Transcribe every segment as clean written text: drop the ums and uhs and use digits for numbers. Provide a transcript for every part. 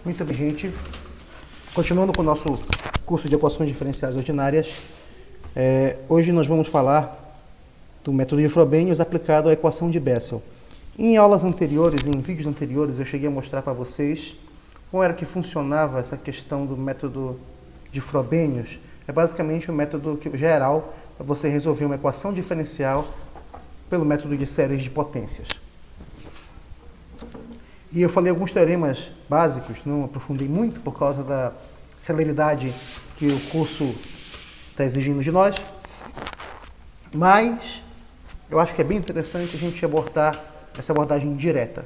Muito bem, gente. Continuando com o nosso curso de equações diferenciais ordinárias, hoje nós vamos falar do método de Frobenius aplicado à equação de Bessel. Em aulas anteriores, em vídeos anteriores, eu cheguei a mostrar para vocês como era que funcionava essa questão do método de Frobenius. É basicamente um método geral para você resolver uma equação diferencial pelo método de séries de potências. E eu falei alguns teoremas básicos, não aprofundei muito por causa da celeridade que o curso está exigindo de nós, mas eu acho que é bem interessante a gente abordar essa abordagem direta.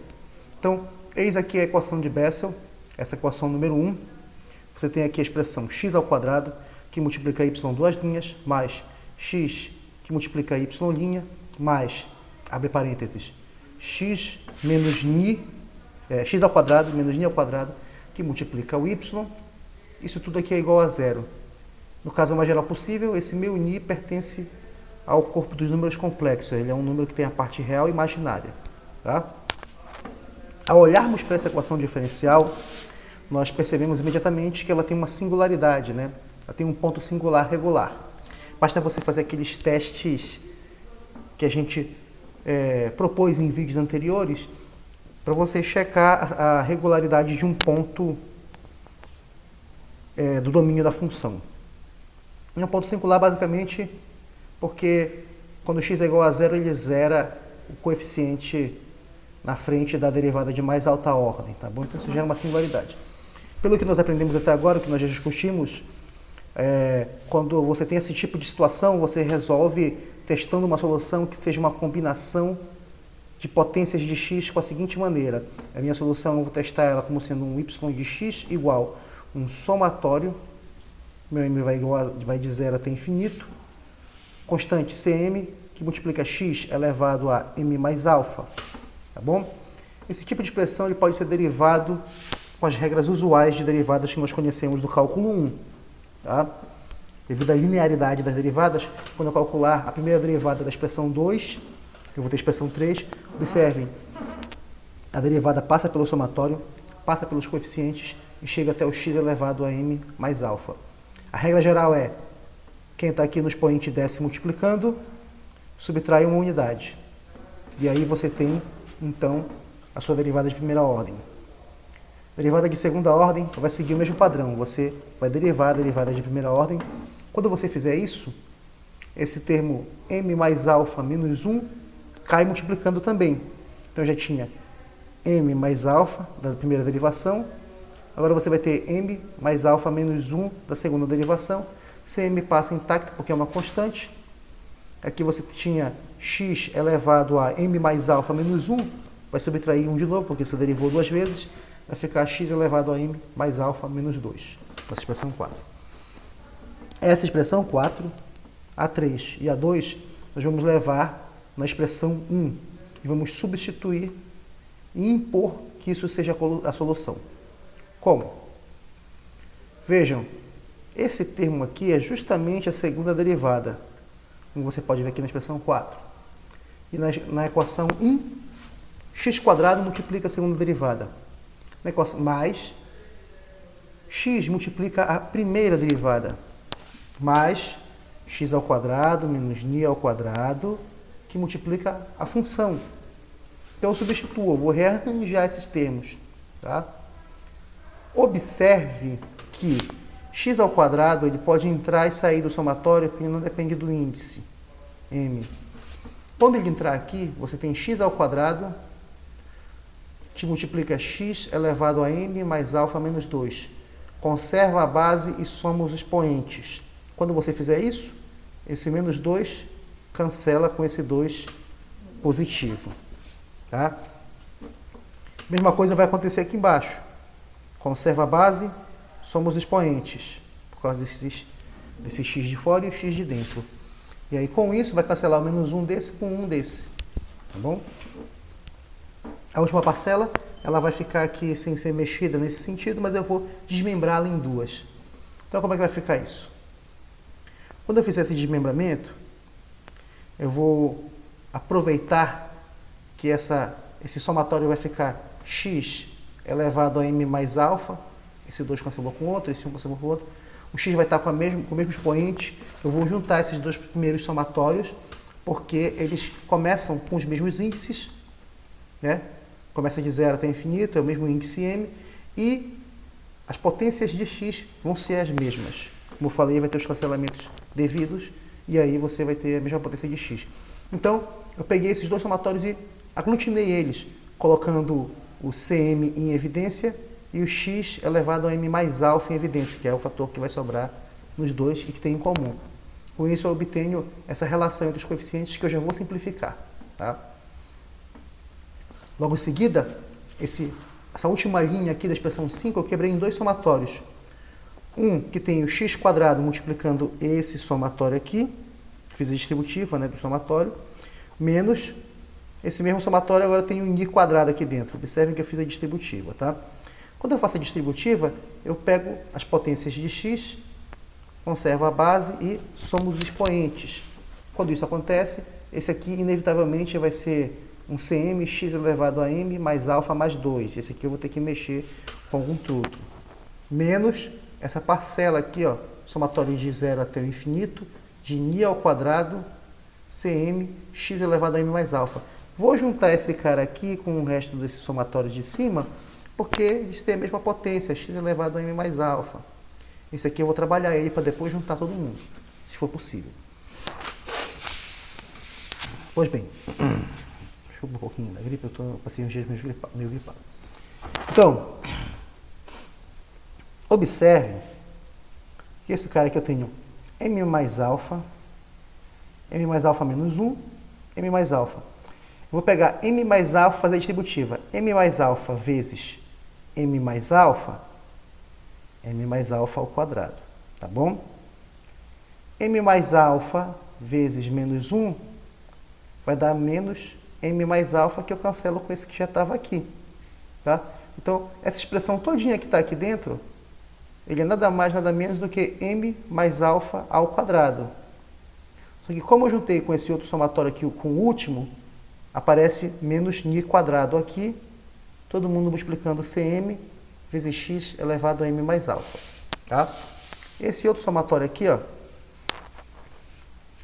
Então, eis aqui a equação de Bessel, essa equação número 1. Você tem aqui a expressão x ao quadrado, que multiplica y duas linhas, mais x, que multiplica y', mais, abre parênteses, x menos ni, x ao quadrado menos ni ao quadrado, que multiplica o y. Isso tudo aqui é igual a zero. No caso mais geral possível, esse meu ni pertence ao corpo dos números complexos. Ele é um número que tem a parte real e imaginária. Tá? Ao olharmos para essa equação diferencial, nós percebemos imediatamente que ela tem uma singularidade, né? Ela tem um ponto singular regular. Basta você fazer aqueles testes que a gente propôs em vídeos anteriores para você checar a regularidade de um ponto do domínio da função. E um ponto singular basicamente porque quando x é igual a zero, ele zera o coeficiente na frente da derivada de mais alta ordem, tá bom? Então isso gera uma singularidade. Pelo que nós aprendemos até agora, o que nós já discutimos, quando você tem esse tipo de situação, você resolve testando uma solução que seja uma combinação de potências de x com a seguinte maneira. A minha solução, eu vou testar ela como sendo um y de x igual um somatório, meu m vai de 0 até infinito, constante cm, que multiplica x elevado a m mais alfa. Tá bom? Esse tipo de expressão ele pode ser derivado com as regras usuais de derivadas que nós conhecemos do cálculo 1. Tá? Devido à linearidade das derivadas, quando eu calcular a primeira derivada da expressão 2, eu vou ter a expressão 3. Observem, a derivada passa pelo somatório, passa pelos coeficientes e chega até o x elevado a m mais alfa. A regra geral é, quem está aqui no expoente desce multiplicando, subtrai uma unidade. E aí você tem, então, a sua derivada de primeira ordem. Derivada de segunda ordem vai seguir o mesmo padrão. Você vai derivar a derivada de primeira ordem. Quando você fizer isso, esse termo m mais alfa menos 1 cai multiplicando também. Então eu já tinha m mais alfa da primeira derivação. Agora você vai ter m mais alfa menos 1 da segunda derivação. Cm passa intacto porque é uma constante. Aqui você tinha x elevado a m mais alfa menos 1. Vai subtrair 1 de novo, porque você derivou duas vezes. Vai ficar x elevado a m mais alfa menos 2. Essa expressão 4. Essa expressão 4, A3 e A2, nós vamos levar na expressão 1. E vamos substituir e impor que isso seja a solução. Como? Vejam, esse termo aqui é justamente a segunda derivada, como você pode ver aqui na expressão 4. E na equação 1, x² multiplica a segunda derivada. Na equação mais, x multiplica a primeira derivada, mais x² menos ni ao quadrado, que multiplica a função. Então eu substituo, eu vou rearranjar esses termos. Tá? Observe que x² ele pode entrar e sair do somatório porque não depende do índice, m. Quando ele entrar aqui, você tem x² que multiplica x elevado a m mais alfa menos 2. Conserva a base e soma os expoentes. Quando você fizer isso, esse menos 2 cancela com esse 2 positivo. Tá? Mesma coisa vai acontecer aqui embaixo. Conserva a base, soma os expoentes, por causa desse x de fora e o x de dentro. E aí com isso vai cancelar o menos 1 desse com 1 desse. Tá bom? A última parcela, ela vai ficar aqui sem ser mexida nesse sentido, mas eu vou desmembrá-la em duas. Então, como é que vai ficar isso? Quando eu fizer esse desmembramento, eu vou aproveitar que esse somatório vai ficar x elevado a m mais alfa, esse 2 cancelou com o outro, esse 1 cancelou com o outro, o x vai estar com o mesmo expoente, eu vou juntar esses dois primeiros somatórios, porque eles começam com os mesmos índices, né? Começa de 0 até infinito, é o mesmo índice m, e as potências de x vão ser as mesmas. Como eu falei, vai ter os cancelamentos devidos, e aí você vai ter a mesma potência de x. Então, eu peguei esses dois somatórios e aglutinei eles, colocando o Cm em evidência e o x elevado a m mais alfa em evidência, que é o fator que vai sobrar nos dois e que tem em comum. Com isso, eu obtenho essa relação entre os coeficientes que eu já vou simplificar. Tá? Logo em seguida, essa última linha aqui da expressão 5 eu quebrei em dois somatórios. Um que tem o x² multiplicando esse somatório aqui, fiz a distributiva, né, do somatório, menos esse mesmo somatório agora tem um i² aqui dentro. Observem que eu fiz a distributiva. Tá? Quando eu faço a distributiva, eu pego as potências de x, conservo a base e somo os expoentes. Quando isso acontece, esse aqui inevitavelmente vai ser um Cm x elevado a m mais alfa mais 2. Esse aqui eu vou ter que mexer com algum truque. Menos essa parcela aqui, ó, somatório de 0 até o infinito, de ni ao quadrado, Cm x elevado a m mais alfa. Vou juntar esse cara aqui com o resto desse somatório de cima, porque eles têm a mesma potência, x elevado a m mais alfa. Esse aqui eu vou trabalhar ele para depois juntar todo mundo, se for possível. Pois bem, desculpa um pouquinho da gripe, eu passei uns dias meio gripado. Então, observe que esse cara aqui eu tenho m mais alfa menos 1, m mais alfa. Eu vou pegar m mais alfa e fazer a distributiva. M mais alfa vezes m mais alfa ao quadrado, tá bom? M mais alfa vezes menos 1 vai dar menos m mais alfa, que eu cancelo com esse que já estava aqui, tá? Então, essa expressão todinha que está aqui dentro, ele é nada mais, nada menos do que m mais alfa ao quadrado. Só que como eu juntei com esse outro somatório aqui, com o último, aparece menos ni² aqui, todo mundo multiplicando Cm vezes x elevado a m mais alfa. Tá? Esse outro somatório aqui, ó,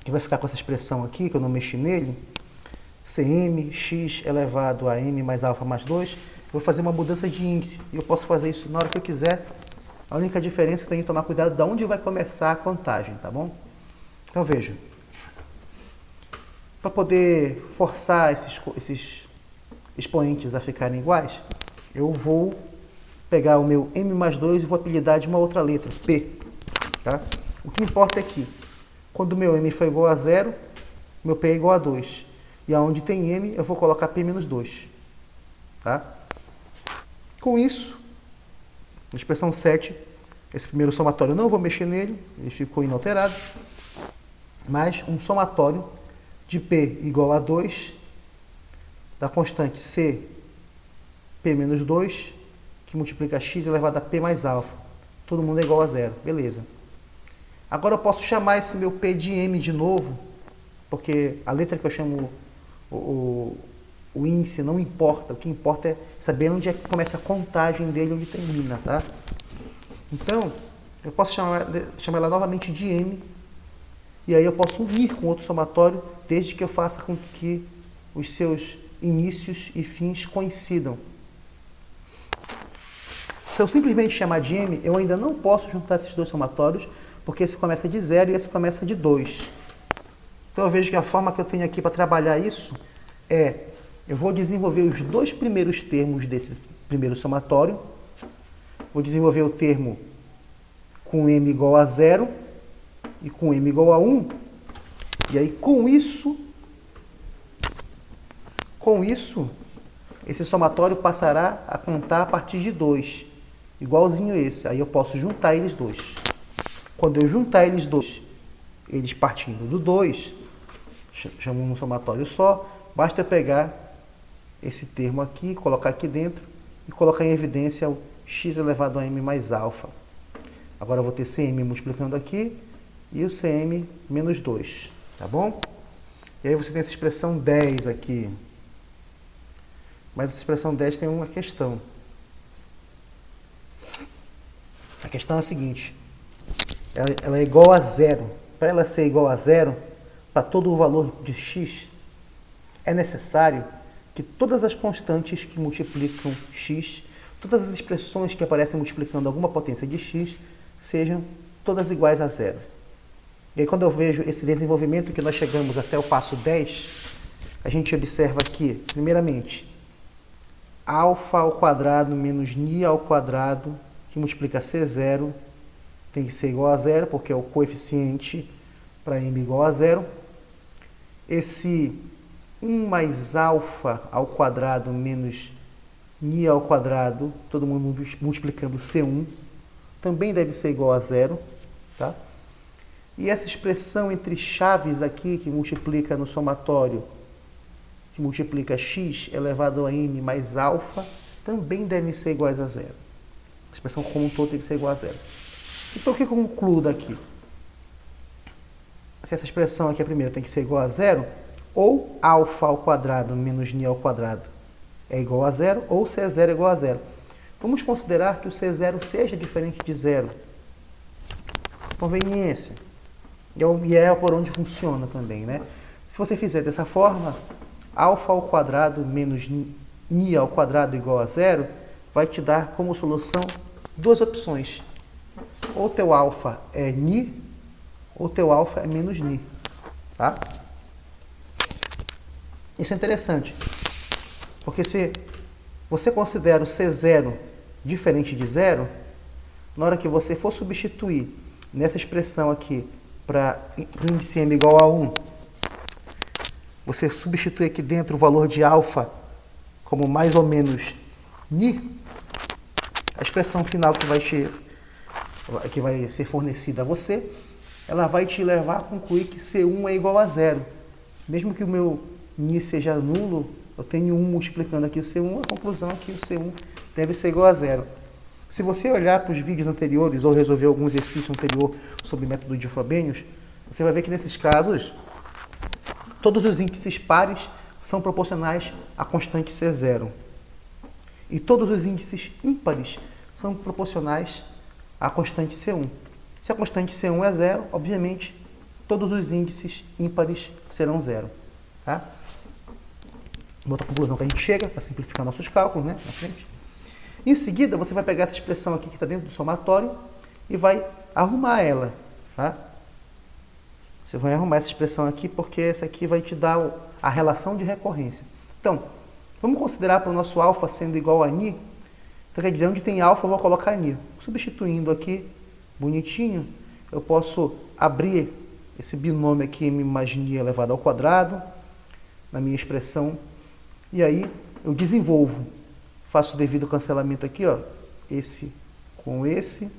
que vai ficar com essa expressão aqui, que eu não mexi nele, Cm x elevado a m mais alfa mais 2, eu vou fazer uma mudança de índice. E eu posso fazer isso na hora que eu quiser. A única diferença é que eu tenho que tomar cuidado de onde vai começar a contagem, tá bom? Então veja, para poder forçar esses expoentes a ficarem iguais, eu vou pegar o meu m mais 2 e vou apelidar de uma outra letra, p. Tá? O que importa é que, quando o meu m for igual a 0, meu p é igual a 2. E aonde tem m, eu vou colocar p menos 2. Tá? Com isso, na expressão 7, esse primeiro somatório eu não vou mexer nele, ele ficou inalterado, mas um somatório de p igual a 2, da constante c, p menos 2, que multiplica x elevado a p mais alfa. Todo mundo é igual a 0. Beleza. Agora eu posso chamar esse meu p de m de novo, porque a letra que eu chamo o índice não importa. O que importa é saber onde é que começa a contagem dele, onde termina, tá? Então, eu posso chamar ela novamente de m, e aí eu posso unir com outro somatório, desde que eu faça com que os seus inícios e fins coincidam. Se eu simplesmente chamar de m, eu ainda não posso juntar esses dois somatórios, porque esse começa de 0 e esse começa de 2. Então eu vejo que a forma que eu tenho aqui para trabalhar isso é, eu vou desenvolver os dois primeiros termos desse primeiro somatório, vou desenvolver o termo com m igual a 0 e com m igual a 1, e aí com isso, esse somatório passará a contar a partir de 2, igualzinho esse. Aí eu posso juntar eles dois. Quando eu juntar eles dois, eles partindo do 2, chamo um somatório só, basta pegar esse termo aqui, colocar aqui dentro e colocar em evidência o x elevado a m mais alfa. Agora eu vou ter Cm multiplicando aqui e o Cm menos 2, tá bom? E aí você tem essa expressão 10 aqui. Mas essa expressão 10 tem uma questão. questão é a seguinte, ela é igual a zero. Para ela ser igual a zero, para todo o valor de x, é necessário que todas as constantes que multiplicam x, todas as expressões que aparecem multiplicando alguma potência de x, sejam todas iguais a zero. E aí quando eu vejo esse desenvolvimento que nós chegamos até o passo 10, a gente observa aqui, primeiramente, alfa ao quadrado menos ni ao quadrado, que multiplica C0, tem que ser igual a zero, porque é o coeficiente para m igual a zero. Esse 1 mais alfa ao quadrado menos ni ao quadrado, todo mundo multiplicando C1, também deve ser igual a zero, tá? E essa expressão entre chaves aqui, que multiplica no somatório, que multiplica x elevado a m mais alfa, também devem ser iguais a zero. A expressão como um todo deve ser igual a zero. Então, o que eu concluo daqui? Se essa expressão aqui, a primeira, tem que ser igual a zero, ou alfa ao quadrado menos ni ao quadrado é igual a zero, ou C0 é igual a zero. Vamos considerar que o C0 seja diferente de zero. Conveniência. E é por onde funciona também, né? Se você fizer dessa forma, alfa ao quadrado menos ni ao quadrado igual a zero, vai te dar como solução duas opções. Ou teu alfa é ni, ou teu alfa é menos ni. Tá? Isso é interessante, porque se você considera o C0 diferente de zero, na hora que você for substituir nessa expressão aqui para o índice m igual a 1, você substitui aqui dentro o valor de alfa como mais ou menos ni, a expressão final que vai ser fornecida a você, ela vai te levar a concluir que C1 é igual a zero. Mesmo que o meu ni seja nulo, eu tenho 1 multiplicando aqui o C1, a conclusão é que o C1 deve ser igual a zero. Se você olhar para os vídeos anteriores ou resolver algum exercício anterior sobre método de Frobenius, você vai ver que nesses casos, todos os índices pares são proporcionais à constante C0. E todos os índices ímpares são proporcionais à constante C1. Se a constante C1 é zero, obviamente, todos os índices ímpares serão zero. Tá? Uma outra conclusão que a gente chega, para simplificar nossos cálculos, né, na frente. Em seguida, você vai pegar essa expressão aqui que está dentro do somatório e vai arrumar ela. Tá? Você vai arrumar essa expressão aqui porque essa aqui vai te dar a relação de recorrência. Então, vamos considerar para o nosso alfa sendo igual a ni. Então, quer dizer, onde tem alfa, eu vou colocar ni. Substituindo aqui, bonitinho, eu posso abrir esse binômio aqui, m mais ni elevado ao quadrado, na minha expressão, e aí eu desenvolvo. Faço o devido cancelamento aqui, ó, esse com esse.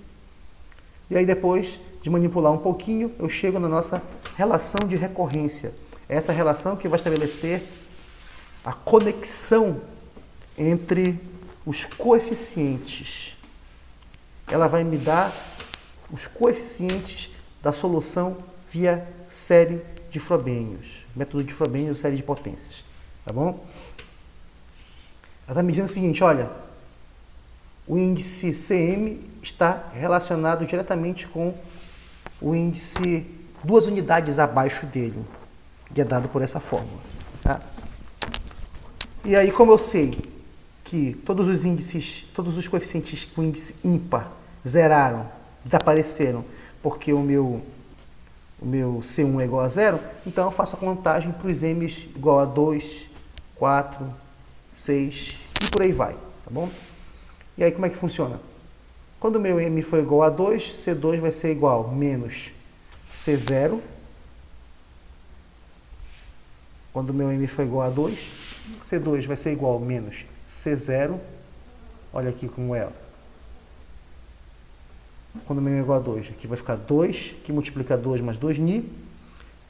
E aí depois de manipular um pouquinho, eu chego na nossa relação de recorrência. Essa relação que vai estabelecer a conexão entre os coeficientes. Ela vai me dar os coeficientes da solução via série de Frobenius. Método de Frobenius, série de potências. Tá bom? Ela está me dizendo o seguinte, olha, o índice Cm está relacionado diretamente com o índice 2 unidades abaixo dele, que é dado por essa fórmula. Tá? E aí, como eu sei que todos os coeficientes com índice ímpar zeraram, desapareceram, porque o meu C1 é igual a zero, então eu faço a contagem para os m's igual a 2, 4, 6 e por aí vai, tá bom? E aí como é que funciona? Quando o meu m for igual a 2, C2 vai ser igual a menos C0. Quando o meu m for igual a 2, C2 vai ser igual a menos C0. Olha aqui como é. Quando o meu é igual a 2, aqui vai ficar 2, que multiplica 2 mais 2ni.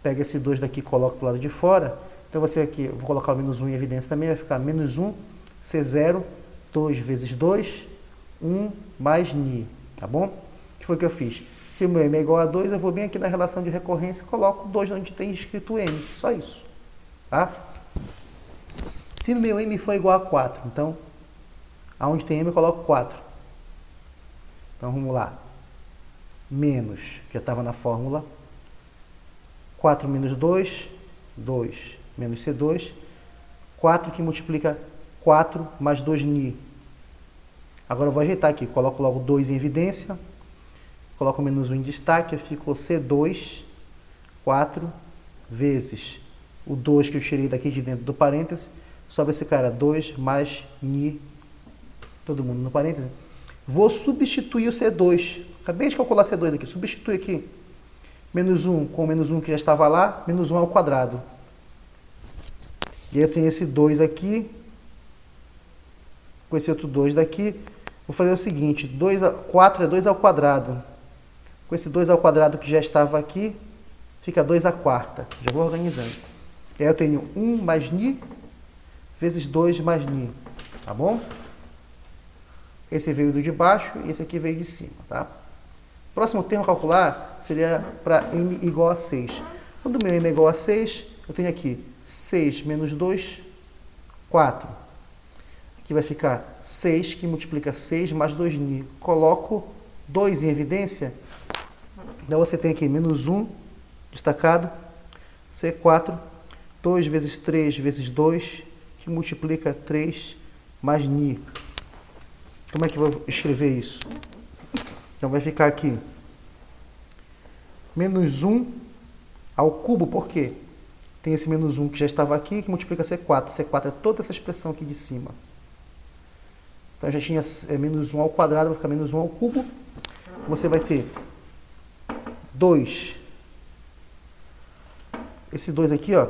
Pega esse 2 daqui e coloca para o lado de fora. Então, você aqui, eu vou colocar o menos 1 em evidência também, vai ficar menos 1, C0, 2 vezes 2, 1 mais ni, tá bom? O que foi que eu fiz? Se o meu m é igual a 2, eu vou bem aqui na relação de recorrência e coloco 2 onde tem escrito m, só isso, tá? Se o meu m for igual a 4, então, aonde tem m eu coloco 4. Então, vamos lá. menos, já estava na fórmula, 4 menos 2, 2 menos C2, 4 que multiplica 4 mais 2ni. Agora eu vou ajeitar aqui, coloco logo 2 em evidência, coloco menos 1 em destaque, ficou C2, 4 vezes o 2 que eu tirei daqui de dentro do parêntese, sobra esse cara, 2 mais ni, todo mundo no parêntese. Vou substituir o C2, acabei de calcular C2 aqui, substitui aqui, menos 1 com menos 1 que já estava lá, menos 1 ao quadrado. E aí eu tenho esse 2 aqui, com esse outro 2 daqui, vou fazer o seguinte, 4 é 2 ao quadrado, com esse 2 ao quadrado que já estava aqui, fica 2 à quarta, já vou organizando. E aí eu tenho 1 mais ni, vezes 2 mais ni, tá bom? Esse veio do de baixo e esse aqui veio de cima, tá? Próximo termo a calcular seria para m igual a 6. Quando meu m é igual a 6, eu tenho aqui 6 menos 2, 4. Aqui vai ficar 6, que multiplica 6 mais 2ni. Coloco 2 em evidência. Então você tem aqui menos 1, destacado, C4, 2 vezes 3 vezes 2, que multiplica 3 mais ni. Como é que eu vou escrever isso? Então vai ficar aqui menos 1 ao cubo, por quê? Tem esse menos 1 que já estava aqui, que multiplica C4. C4 é toda essa expressão aqui de cima. Então já tinha menos 1 ao quadrado, vai ficar menos 1 ao cubo. Você vai ter 2. Esse 2 aqui, ó,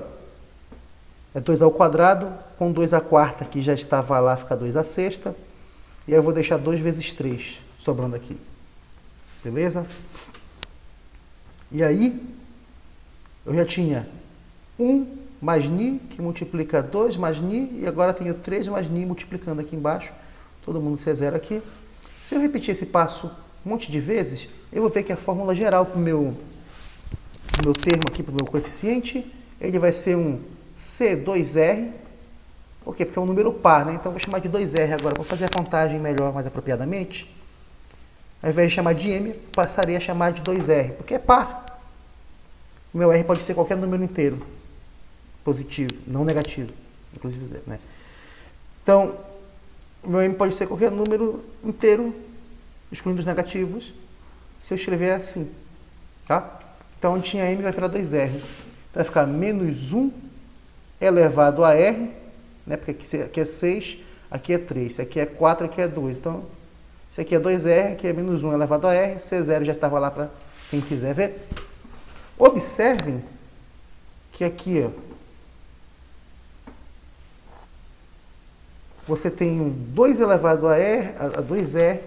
é 2 ao quadrado, com 2 à quarta, que já estava lá, fica 2 à sexta. E aí eu vou deixar 2 vezes 3 sobrando aqui. Beleza? E aí, eu já tinha 1 mais ni, que multiplica 2 mais ni, e agora tenho 3 mais ni multiplicando aqui embaixo. Todo mundo C0 aqui. Se eu repetir esse passo um monte de vezes, eu vou ver que a fórmula geral para o meu termo aqui, para o meu coeficiente, ele vai ser um C2R. Por quê? Porque é um número par, né? Então eu vou chamar de 2R agora, para fazer a contagem melhor, mais apropriadamente. Ao invés de chamar de M, passarei a chamar de 2R, porque é par. O meu R pode ser qualquer número inteiro, positivo, não negativo, inclusive, né? Então, o meu M pode ser qualquer número inteiro, excluindo os negativos, se eu escrever assim, tá? Então, onde tinha M vai virar 2R. Então, vai ficar menos 1 elevado a R, né? Porque aqui é 6, aqui é 3, aqui é 4, aqui é 2. Então, isso aqui é 2R, aqui é menos 1 elevado a R, C0 já estava lá para quem quiser ver. Observem que aqui, ó, você tem um 2 elevado a R, a 2R,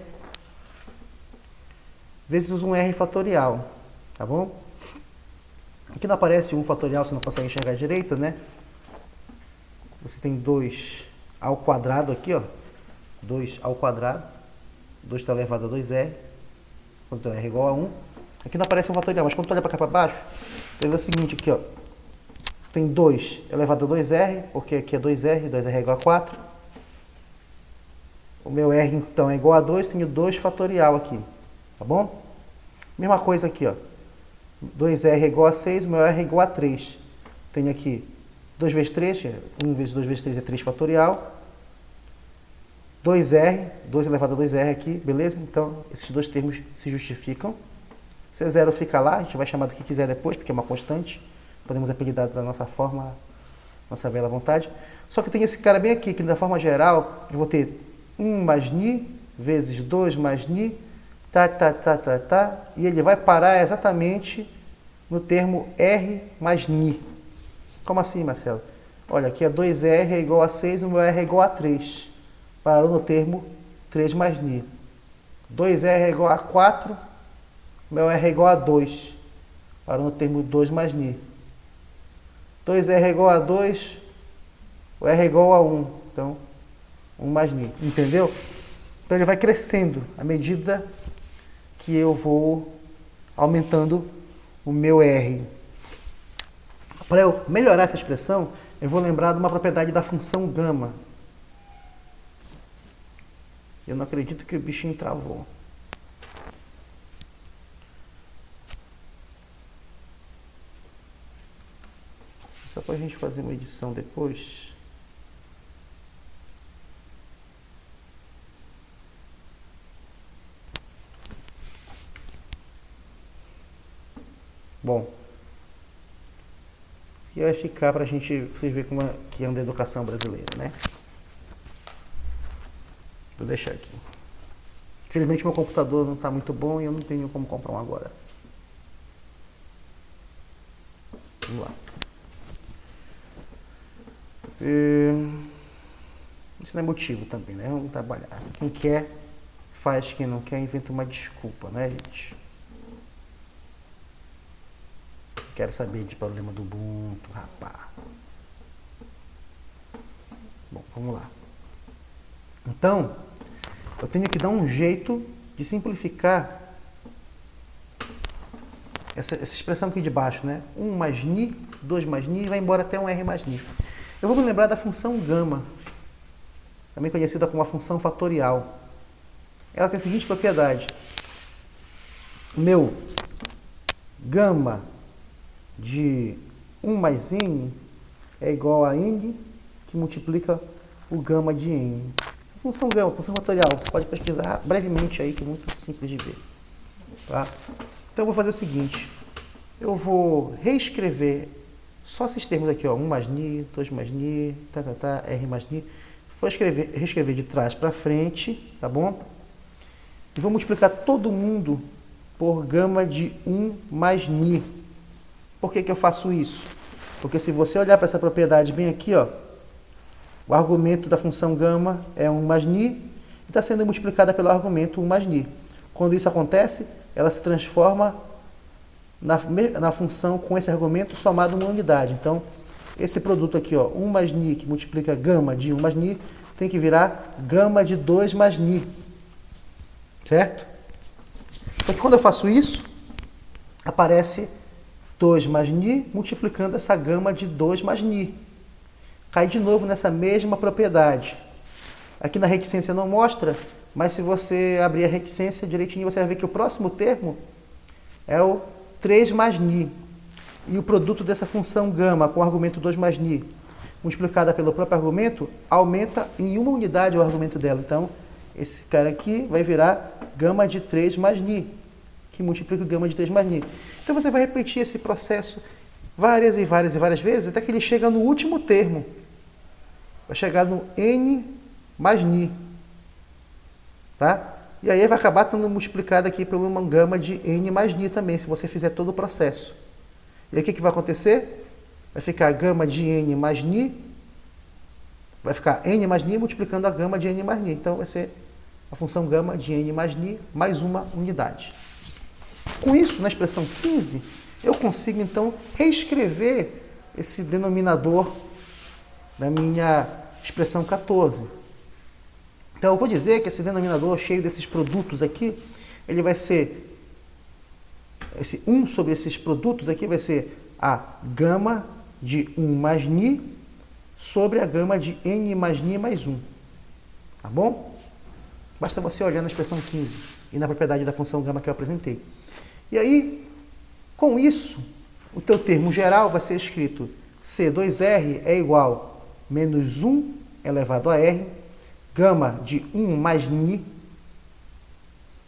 vezes um R fatorial, tá bom? Aqui não aparece 1 fatorial, você não consegue enxergar direito, né? Você tem 2 ao quadrado aqui, ó, 2 ao quadrado, 2 está elevado a 2R, quando R é igual a 1. Aqui não aparece um fatorial, mas quando tu olha para cá para baixo, você vê o seguinte aqui, ó. Tem 2 elevado a 2R, porque aqui é 2R, 2R é igual a 4. O meu R, então, é igual a 2, tenho 2 fatorial aqui, tá bom? Mesma coisa aqui, ó. 2R é igual a 6, o meu R é igual a 3. Tenho aqui 2 vezes 3, 1 vezes 2 vezes 3 é 3 fatorial. 2R, 2 elevado a 2R aqui, beleza? Então, esses dois termos se justificam. C0 fica lá, a gente vai chamar do que quiser depois, porque é uma constante. Podemos apelidar da nossa forma, nossa bela vontade. Só que tem esse cara bem aqui, que da forma geral, eu vou ter 1 mais ni, vezes 2 mais ni, e ele vai parar exatamente no termo R mais ni. Como assim, Marcelo? Olha, aqui é 2R é igual a 6, o meu R é igual a 3. Parou no termo 3 mais ni. 2R é igual a 4, meu R é igual a 2. Parou no termo 2 mais ni. 2R é igual a 2, o R é igual a 1. Então, 1 mais ni. Entendeu? Então, ele vai crescendo à medida que eu vou aumentando o meu R. Para eu melhorar essa expressão, eu vou lembrar de uma propriedade da função gama. Eu não acredito que o bichinho travou. só para a gente fazer uma edição depois. Bom, isso aqui vai ficar para a gente, vocês verem como que anda a educação brasileira, né? Vou deixar aqui. Infelizmente meu computador não está muito bom e eu não tenho como comprar um agora. Vamos lá. Isso não é motivo também, né? Vamos trabalhar. Quem quer, faz. Quem não quer, inventa uma desculpa, né, gente? Quero saber de problema do Ubuntu, rapaz. Bom, vamos lá. Então, eu tenho que dar um jeito de simplificar essa expressão aqui de baixo, né? 1 mais ni, 2 mais ni, vai embora até um r mais ni. Eu vou me lembrar da função gama, também conhecida como a função fatorial. Ela tem a seguinte propriedade. Meu gama de 1 mais n é igual a n que multiplica o gama de n. A função gama, a função fatorial, você pode pesquisar brevemente aí, que é muito simples de ver. Tá? Então eu vou fazer o seguinte, eu vou reescrever só esses termos aqui, ó, 1 mais ni, 2 mais ni, r mais ni. Vou reescrever de trás para frente, tá bom? E vou multiplicar todo mundo por gama de 1 mais ni. Por que eu faço isso? Porque se você olhar para essa propriedade bem aqui, ó, o argumento da função gama é 1 mais ni e está sendo multiplicada pelo argumento 1 mais ni. Quando isso acontece, ela se transforma na função com esse argumento somado uma unidade. Então, esse produto aqui, ó, 1 mais ni, que multiplica gama de 1 mais ni, tem que virar gama de 2 mais ni. Certo? Então, quando eu faço isso, aparece 2 mais ni multiplicando essa gama de 2 mais ni. Cai de novo nessa mesma propriedade. Aqui na reticência não mostra, mas se você abrir a reticência direitinho, você vai ver que o próximo termo é o 3 mais ni. E o produto dessa função gama com o argumento 2 mais ni, multiplicada pelo próprio argumento, aumenta em uma unidade o argumento dela. Então, esse cara aqui vai virar gama de 3 mais ni, que multiplica o gama de 3 mais ni. Então, você vai repetir esse processo várias e várias vezes, até que ele chega no último termo. Vai chegar no n mais ni. Tá? E aí vai acabar sendo multiplicado aqui por uma gama de n mais ni também, se você fizer todo o processo. E aí o que vai acontecer? Vai ficar gama de n mais ni, vai ficar n mais ni multiplicando a gama de n mais ni. Então vai ser a função gama de n mais ni mais uma unidade. Com isso, na expressão 15, eu consigo então reescrever esse denominador da minha expressão 14. Então eu vou dizer que esse denominador cheio desses produtos aqui, ele vai ser, esse 1 sobre esses produtos aqui vai ser a gama de 1 mais ni sobre a gama de n mais ni mais 1. Tá bom? Basta você olhar na expressão 15 e na propriedade da função gama que eu apresentei. E aí, com isso, o teu termo geral vai ser escrito C2R é igual a menos 1 elevado a R, gama de 1 mais ni,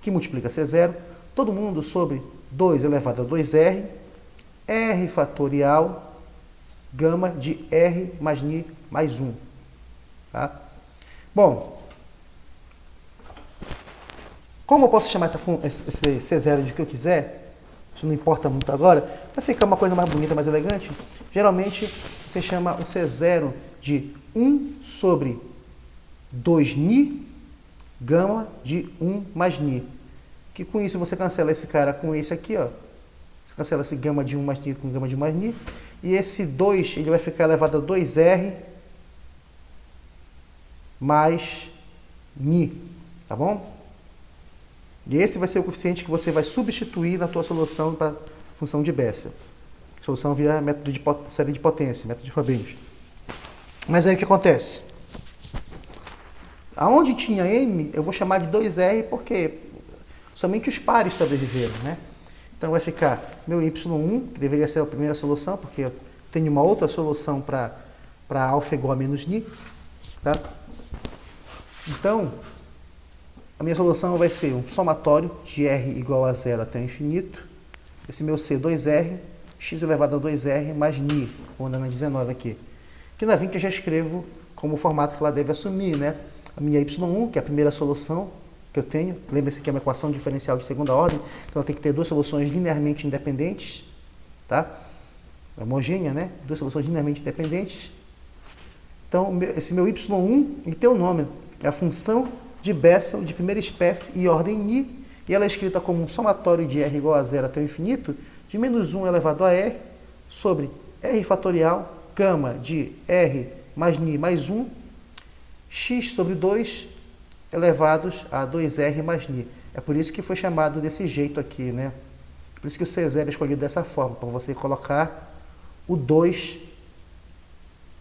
que multiplica C0, todo mundo sobre 2 elevado a 2R, R fatorial, gama de R mais ni mais 1. Tá? Bom, como eu posso chamar esse C0 de que eu quiser, isso não importa muito agora, para ficar uma coisa mais bonita, mais elegante, geralmente você chama o C0 de 1 sobre 2 ni, gama de 1 mais ni. Que com isso você cancela esse cara com esse aqui, ó. Você cancela esse gama de 1 mais ni com gama de mais ni. E esse 2, ele vai ficar elevado a 2R mais ni. Tá bom? E esse vai ser o coeficiente que você vai substituir na tua solução para a função de Bessel. Solução via método de série de potência, método de Frobenius. Mas aí o que acontece? Aonde tinha M, eu vou chamar de 2R porque somente os pares sobreviveram, né? Então vai ficar meu Y1, que deveria ser a primeira solução, porque tenho uma outra solução para alfa igual a menos ni, tá? Então, a minha solução vai ser um somatório de r igual a zero até o infinito. Esse meu c, 2r, x elevado a 2r mais ni, vou andar na 19 aqui. Que na 20 eu já escrevo como o formato que ela deve assumir, né? A minha y1, que é a primeira solução que eu tenho. Lembre-se que é uma equação diferencial de segunda ordem, então ela tem que ter duas soluções linearmente independentes, tá? Homogênea, né? Duas soluções linearmente independentes. Então, esse meu y1, ele tem o nome, é a função de Bessel de primeira espécie e ordem ni, e ela é escrita como um somatório de r igual a zero até o infinito, de menos 1 elevado a r, sobre r fatorial, gama de r mais ni mais 1, x sobre 2 elevados a 2r mais ni. É por isso que foi chamado desse jeito aqui, né? Por isso que o C0 é escolhido dessa forma, para você colocar o 2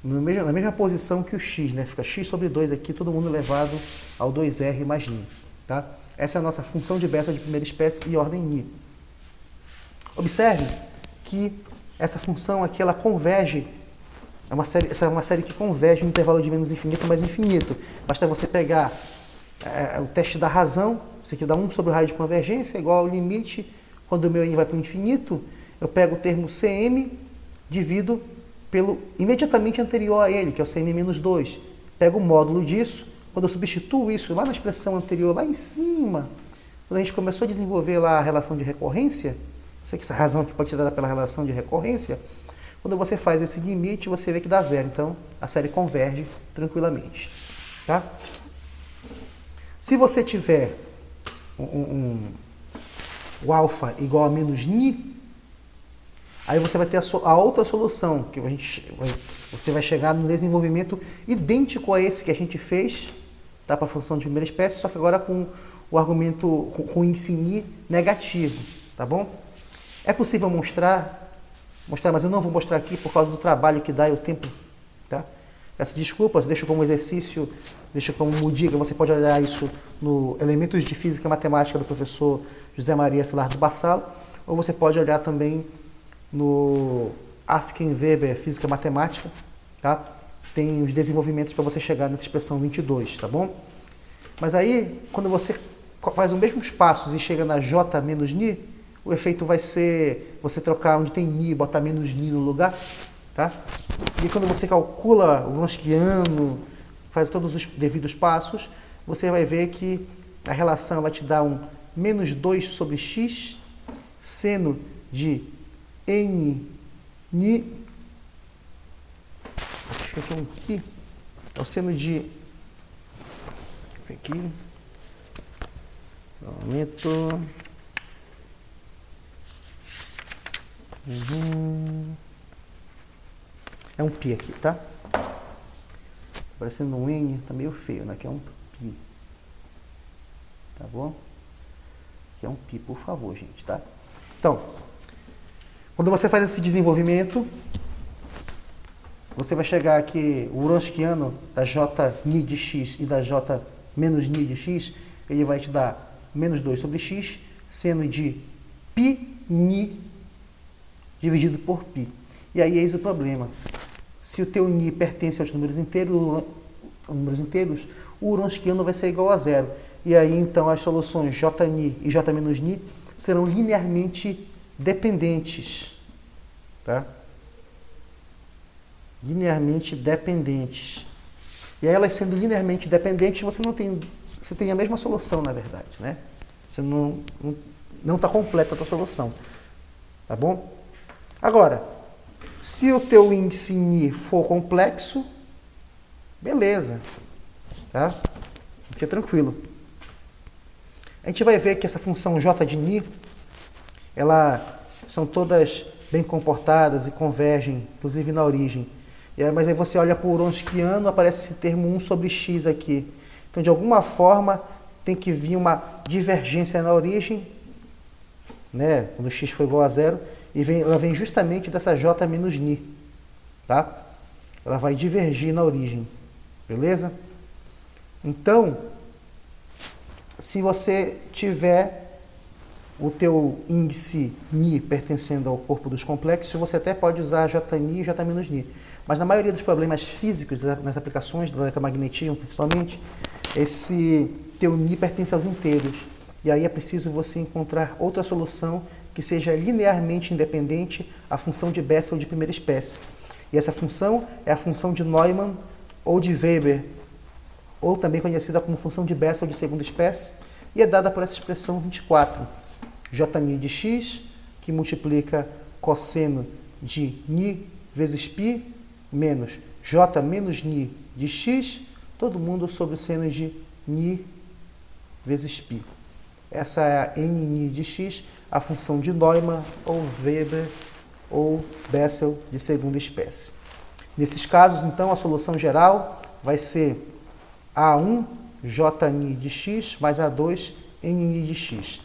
na mesma posição que o x, né? Fica x sobre 2 aqui, todo mundo elevado ao 2r mais ni, tá? Essa é a nossa função de Bessel de primeira espécie e ordem ni. Observe que essa função aqui, ela converge, essa é uma série que converge no intervalo de menos infinito mais infinito. Basta você pegar o teste da razão, isso aqui dá 1 sobre o raio de convergência, igual ao limite, quando o meu n vai para o infinito, eu pego o termo Cm, divido pelo imediatamente anterior a ele, que é o Cm menos 2. Pego o módulo disso, quando eu substituo isso lá na expressão anterior, lá em cima, quando a gente começou a desenvolver lá a relação de recorrência, sei que essa razão aqui pode ser dada pela relação de recorrência, quando você faz esse limite, você vê que dá zero. Então, a série converge tranquilamente. Tá? Se você tiver o alfa igual a menos ni, aí você vai ter a outra solução, que você vai chegar no desenvolvimento idêntico a esse que a gente fez, tá, para a função de primeira espécie, só que agora com o argumento, com o índice ni negativo, tá bom? É possível mostrar, mas eu não vou mostrar aqui por causa do trabalho que dá e o tempo, tá? Peço desculpas, deixo como exercício, deixo como dica, você pode olhar isso no Elementos de Física e Matemática do professor José Maria Filardo Bassalo, ou você pode olhar também no Afken Weber Física e Matemática, tá? Tem os desenvolvimentos para você chegar nessa expressão 22, tá bom? Mas aí, quando você faz os mesmos passos e chega na J menos ni, o efeito vai ser você trocar onde tem ni, botar menos ni no lugar, tá? E quando você calcula o Wronskiano, faz todos os devidos passos, você vai ver que a relação vai te dar um menos 2 sobre x, seno de n ni, acho que aqui é um pi, é o seno de, aqui, aumento, é um pi aqui, tá? Parecendo um N, tá meio feio, né? Aqui é um pi. Tá bom? Aqui é um pi, por favor, gente, tá? Então, quando você faz esse desenvolvimento, você vai chegar aqui, o Wronskiano da J ni de x e da J menos ni de x, ele vai te dar menos 2 sobre x, seno de pi ni dividido por π. E aí eis o problema. Se o teu ni pertence aos números inteiros, o Wronskiano vai ser igual a zero. E aí então as soluções Jni e J menos ni serão linearmente dependentes. Tá? Linearmente dependentes. E aí elas sendo linearmente dependentes, você tem a mesma solução, na verdade, né? Você não está completa a tua solução. Tá bom? Agora, se o teu índice ni for complexo, beleza, tá? Fica tranquilo. A gente vai ver que essa função j de ni, são todas bem comportadas e convergem, inclusive na origem. Mas aí você olha para o Wronskiano, aparece esse termo 1 sobre x aqui. Então, de alguma forma, tem que vir uma divergência na origem, né? Quando x for igual a zero, e ela vem justamente dessa j menos ni, tá? Ela vai divergir na origem, beleza? Então, se você tiver o teu índice Ni pertencendo ao corpo dos complexos, você até pode usar Jni e J-Ni. Mas na maioria dos problemas físicos, nas aplicações do eletromagnetismo principalmente, esse teu Ni pertence aos inteiros. E aí é preciso você encontrar outra solução que seja linearmente independente à função de Bessel de primeira espécie. E essa função é a função de Neumann ou de Weber, ou também conhecida como função de Bessel de segunda espécie, e é dada por essa expressão 24, Jni de x, que multiplica cosseno de Ni vezes π, menos J menos Ni de x, todo mundo sobre o seno de Ni vezes π. Essa é a Nni de x, a função de Neumann, ou Weber, ou Bessel de segunda espécie. Nesses casos, então, a solução geral vai ser A1 Jni de x mais A2 Nni de x.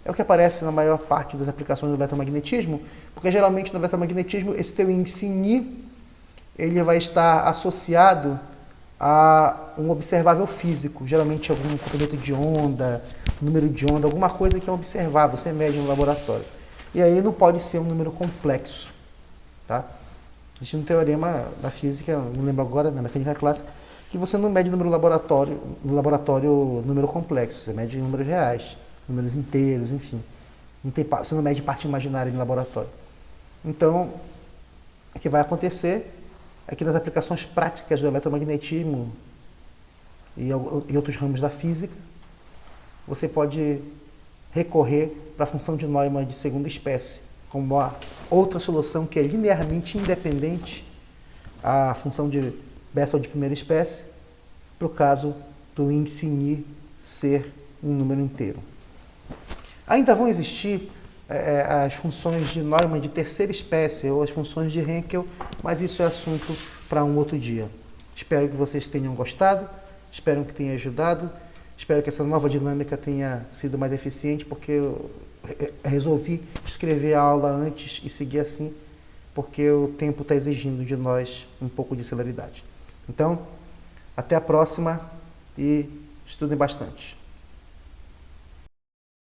É o que aparece na maior parte das aplicações do eletromagnetismo, porque geralmente no eletromagnetismo esse teu índice Ni ele vai estar associado a um observável físico, geralmente algum comprimento de onda, número de onda, alguma coisa que é observável, você mede no laboratório. E aí não pode ser um número complexo. Tá? Existe um teorema da física, não lembro agora, na mecânica clássica, que você não mede no laboratório número complexo, você mede números reais, números inteiros, enfim. Você não mede parte imaginária em laboratório. Então, o que vai acontecer é que nas aplicações práticas do eletromagnetismo e outros ramos da física, você pode recorrer para a função de Neumann de segunda espécie, como uma outra solução que é linearmente independente à função de Bessel de primeira espécie, para o caso do índice Ni ser um número inteiro. Ainda vão existir as funções de Neumann de terceira espécie ou as funções de Henkel, mas isso é assunto para um outro dia. Espero que vocês tenham gostado, espero que tenha ajudado, espero que essa nova dinâmica tenha sido mais eficiente, porque eu resolvi escrever a aula antes e seguir assim, porque o tempo está exigindo de nós um pouco de celeridade. Então, até a próxima e estudem bastante.